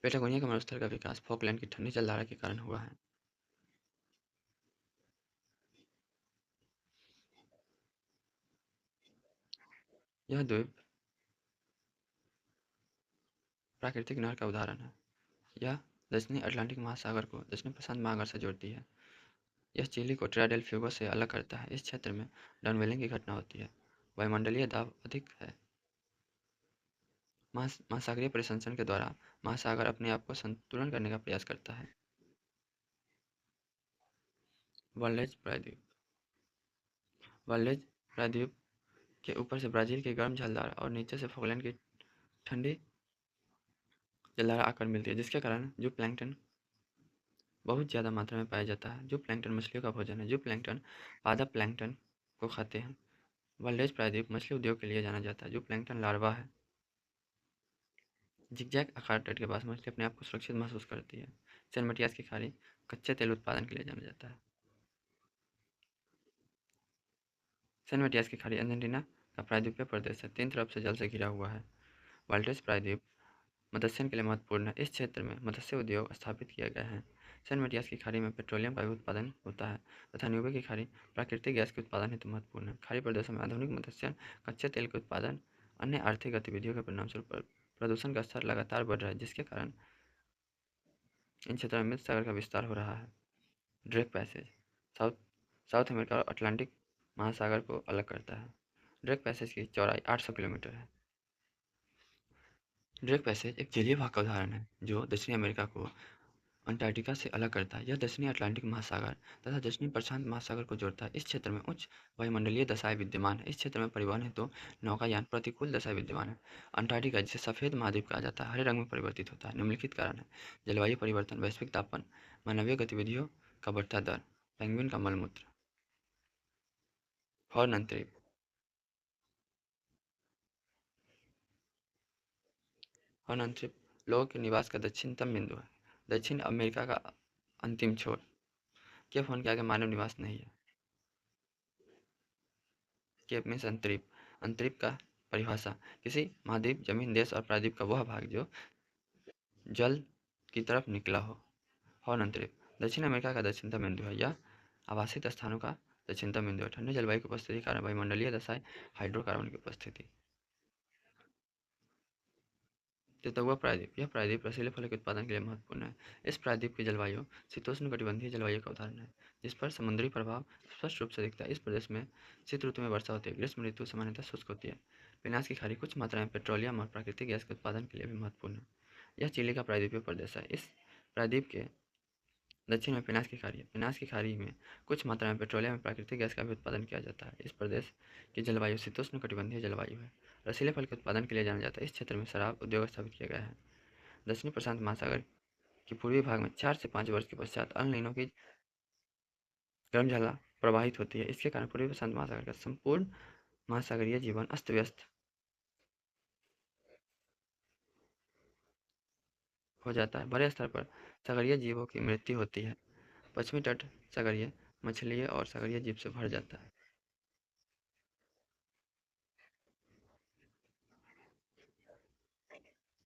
Patagonia के मरुस्थल का विकास फॉकलैंड की ठंडी जलधारा के कारण हुआ है। यह द्वीप प्राकृतिक नहर का उदाहरण है। यह दक्षिणी अटलांटिक महासागर को दक्षिण प्रशांत महासागर से जोड़ती है। यह चिली को ट्रिनिडाद एंड टोबैगो से अलग करता है। इस क्षेत्र में डाउनवेलिंग की घटना होती है। वायुमंडलीय दाब अधिक है। महासागरीय परिसंचरण के द्वारा महासागर अपने आप को संतुलन करने का प्रयास करता है। वर्ल्डेज प्रायद्वीप वर्ल्डेज प्रायद्वीप के ऊपर से ब्राज़ील की गर्म जलधारा और नीचे से फॉकलैंड की ठंडी जलधारा आकर मिलती है, जिसके कारण जूप्लैंक्टन बहुत ज़्यादा मात्रा में पाया जाता है। जूप्लैंक्टन मछलियों का भोजन है। जूप्लैंक्टन पादप प्लैंक्टन को खाते हैं। वर्ल्डेज प्रायद्वीप मछली उद्योग के लिए जाना जाता है। जूप्लैंक्टन लार्वा है। जिगजैग आकार तट के पास मछली अपने आप को सुरक्षित महसूस करती है। सैन मटियास की खाड़ी कच्चे तेल उत्पादन के लिए जाना जाता है। सैन मटियास की खाड़ी अर्जेंटीना का प्रायद्वीपीय प्रदेश है। 3 तरफ से जल से घिरा हुआ है। वाल्टेस प्रायद्वीप मत्स्यन के लिए महत्वपूर्ण है। इस क्षेत्र में मत्स्य उद्योग स्थापित किए गए हैं। सैन मटियास की खाड़ी में पेट्रोलियम का भी उत्पादन होता है तथा न्यूबे की खाड़ी प्राकृतिक गैस के उत्पादन हेतु महत्वपूर्ण है। खाड़ी प्रदेशों में आधुनिक मत्स्यन, कच्चे तेल के उत्पादन, अन्य आर्थिक गतिविधियों के परिणामस्वरूप प्रदूषण का स्तर लगातार बढ़ रहा है, जिसके कारण इन क्षेत्रों में मृत सागर का विस्तार हो रहा है। Drake passage south south America और अटलांटिक महासागर को अलग करता है। ड्रेक पैसेज की चौड़ाई 800 किलोमीटर है। ड्रेक पैसेज एक जलीय भाग का उदाहरण है जो दक्षिणी अमेरिका को अंटार्कटिका से अलग करता है। यह दक्षिणी अटलांटिक महासागर तथा दक्षिणी प्रशांत महासागर को जोड़ता है। इस क्षेत्र में उच्च वायुमंडलीय दशाएं विद्यमान है। इस क्षेत्र में परिवहन हेतु नौकायान प्रतिकूल दशाएं विद्यमान है। अंटार्कटिका, जिसे सफ़ेद महाद्वीप कहा जाता है, हरे रंग में परिवर्तित होता है। निम्नलिखित कारण है: जलवायु परिवर्तन, वैश्विक तापमान, मानवीय गतिविधियों का बढ़ता दर, पेंगुइन का मलमूत्र। हॉर्न अंतरिक्ष हॉर्न अंतरिक्ष लोगों के निवास का दक्षिणतम बिंदु है। दक्षिण अमेरिका का अंतिम छोर। केप हॉर्न के आगे मानव निवास नहीं है। केप मीन्स अंतरिक्ष। अंतरिक्ष का परिभाषा: किसी महाद्वीप, जमीन, देश और प्रायद्वीप का वह भाग जो जल की तरफ निकला हो। हॉर्न अंतरिक्ष दक्षिण अमेरिका का दक्षिणतम बिंदु है। यह आवासित स्थानों का दक्षिणतम बिंदु है। ठंडी जलवायु की उपस्थिति के कारण वायुमंडलीय दशाएं, हाइड्रोकार्बन की उपस्थिति। तितौआ प्रायद्वीप यह प्रायद्वीप रसीले फलों के उत्पादन के लिए महत्वपूर्ण है। इस प्रायद्वीप की जलवायु शीतोष्णकटिबंधीय जलवायु का उदाहरण है, जिस पर समुद्री प्रभाव स्पष्ट रूप से दिखता है। इस प्रदेश में शीत ऋतु में वर्षा होती है। ग्रीष्म ऋतु सामान्यतः शुष्क होती है। पिनास की खाड़ी कुछ मात्रा में पेट्रोलियम और प्राकृतिक गैस के उत्पादन के लिए भी महत्वपूर्ण है। यह चिली का प्रायद्वीपीय प्रदेश है। इस प्रायद्वीप के दक्षिण में पिनास की खाड़ी है। पिनास की खाड़ी में कुछ मात्रा में पेट्रोलियम और प्राकृतिक गैस का भी उत्पादन किया जाता है। इस प्रदेश की जलवायु शीतोष्णकटिबंधीय जलवायु है। रसीले फल के उत्पादन के लिए जाना जाता है। इस क्षेत्र में शराब उद्योग स्थापित किया गया है। दक्षिणी प्रशांत महासागर के पूर्वी भाग में 4 से 5 वर्ष के पश्चात अल नीनो की गर्म ज्वाला प्रवाहित होती है। इसके कारण पूर्वी प्रशांत महासागर का संपूर्ण महासागरीय जीवन अस्त व्यस्त हो जाता है। बड़े स्तर पर सागरीय जीवों की मृत्यु होती है। पश्चिमी तट सागरीय मछलियों और सागरीय जीव से भर जाता है।